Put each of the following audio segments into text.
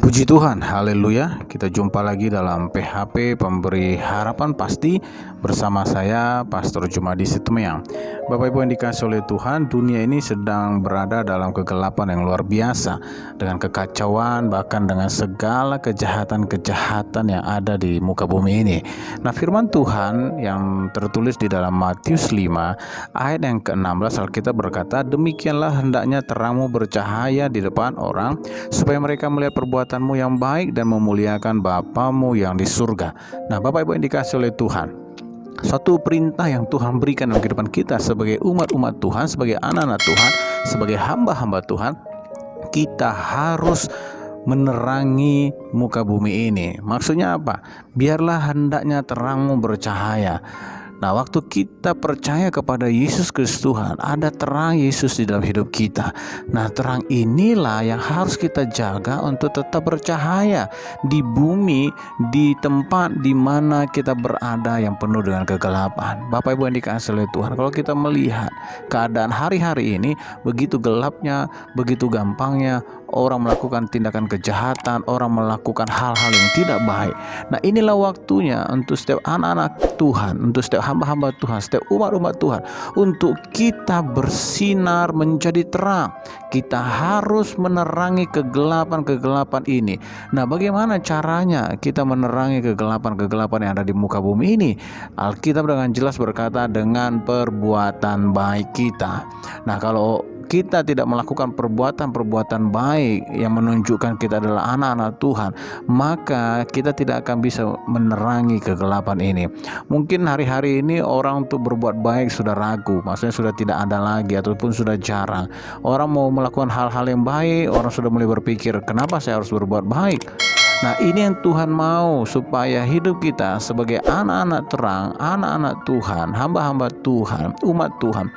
Puji Tuhan, haleluya. Kita jumpa lagi dalam PHP Pemberi Harapan Pasti bersama saya Pastor Jumadi Sitemeang. Bapak Ibu yang dikasihi oleh Tuhan, dunia ini sedang berada dalam kegelapan yang luar biasa, dengan kekacauan, bahkan dengan segala kejahatan-kejahatan yang ada di muka bumi ini. Nah, firman Tuhan yang tertulis di dalam Matius 5 ayat yang ke-16 Alkitab berkata, "Demikianlah hendaknya terangmu bercahaya di depan orang, supaya mereka melihat perbuatanmu yang baik dan memuliakan Bapamu yang di surga." Nah, Bapak Ibu yang dikasihi oleh Tuhan, suatu perintah yang Tuhan berikan dalam kehidupan kita sebagai umat-umat Tuhan, sebagai anak-anak Tuhan, sebagai hamba-hamba Tuhan, kita harus menerangi muka bumi ini. Maksudnya apa? Biarlah hendaknya terangmu bercahaya. Nah, waktu kita percaya kepada Yesus Kristus Tuhan, ada terang Yesus di dalam hidup kita. Nah, terang inilah yang harus kita jaga untuk tetap bercahaya di bumi, di tempat di mana kita berada yang penuh dengan kegelapan. Bapak Ibu yang dikasihi oleh Tuhan, kalau kita melihat keadaan hari-hari ini, begitu gelapnya, begitu gampangnya orang melakukan tindakan kejahatan, orang melakukan hal-hal yang tidak baik. Nah, inilah waktunya untuk setiap anak-anak Tuhan, untuk setiap hamba-hamba Tuhan, setiap umat-umat Tuhan, untuk kita bersinar menjadi terang. Kita harus menerangi kegelapan-kegelapan ini. Nah, bagaimana caranya kita menerangi kegelapan-kegelapan yang ada di muka bumi ini? Alkitab dengan jelas berkata, dengan perbuatan baik kita. Nah, kalau kita tidak melakukan perbuatan-perbuatan baik yang menunjukkan kita adalah anak-anak Tuhan, maka kita tidak akan bisa menerangi kegelapan ini. Mungkin hari-hari ini orang untuk berbuat baik sudah ragu, maksudnya sudah tidak ada lagi ataupun sudah jarang. Orang mau melakukan hal-hal yang baik, orang sudah mulai berpikir, kenapa saya harus berbuat baik? Nah, ini yang Tuhan mau, supaya hidup kita sebagai anak-anak terang, anak-anak Tuhan, hamba-hamba Tuhan, umat Tuhan,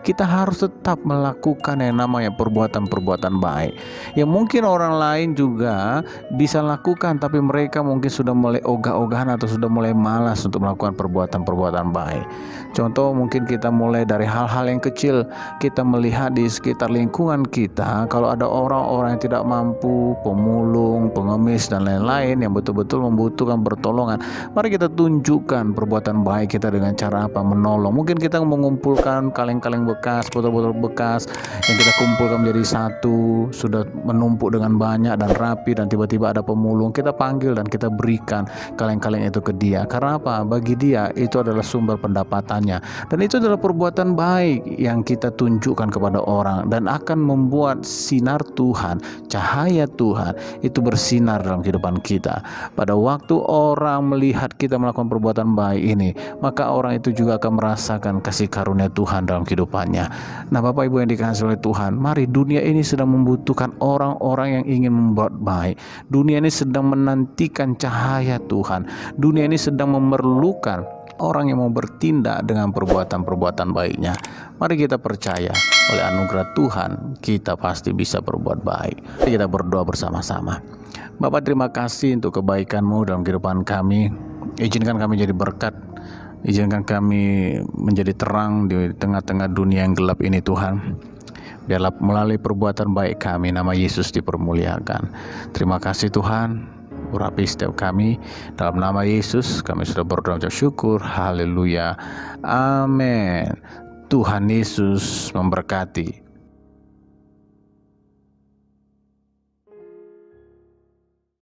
kita harus tetap melakukan yang namanya perbuatan-perbuatan baik yang mungkin orang lain juga bisa lakukan, tapi mereka mungkin sudah mulai ogah-ogahan atau sudah mulai malas untuk melakukan perbuatan-perbuatan baik. Contoh, mungkin kita mulai dari hal-hal yang kecil. Kita melihat di sekitar lingkungan kita, kalau ada orang-orang yang tidak mampu, pemulung, pengemis, dan lain-lain yang betul-betul membutuhkan pertolongan, mari kita tunjukkan perbuatan baik kita dengan cara apa? Menolong. Mungkin kita mengumpulkan kaleng-kaleng bekas, botol-botol bekas yang kita kumpulkan menjadi satu, sudah menumpuk dengan banyak dan rapi, dan tiba-tiba ada pemulung, kita panggil dan kita berikan kaleng-kaleng itu ke dia. Karena apa? Bagi dia itu adalah sumber pendapatannya, dan itu adalah perbuatan baik yang kita tunjukkan kepada orang, dan akan membuat sinar Tuhan, cahaya Tuhan itu bersinar dalam kehidupan kita. Pada waktu orang melihat kita melakukan perbuatan baik ini, maka orang itu juga akan merasakan kasih karunia Tuhan dalam kehidupan. Nah, Bapak Ibu yang dikasihi oleh Tuhan, mari, dunia ini sedang membutuhkan orang-orang yang ingin membuat baik. Dunia ini sedang menantikan cahaya Tuhan. Dunia ini sedang memerlukan orang yang mau bertindak dengan perbuatan-perbuatan baiknya. Mari kita percaya, oleh anugerah Tuhan kita pasti bisa berbuat baik. Mari kita berdoa bersama-sama. Bapak, terima kasih untuk kebaikan-Mu dalam kehidupan kami. Izinkan kami jadi berkat. Izinkan kami menjadi terang di tengah-tengah dunia yang gelap ini, Tuhan. Biarlah melalui perbuatan baik kami, nama Yesus dipermuliakan. Terima kasih Tuhan, urapi setiap kami. Dalam nama Yesus kami sudah berdoa dan syukur. Haleluya. Amin. Tuhan Yesus memberkati.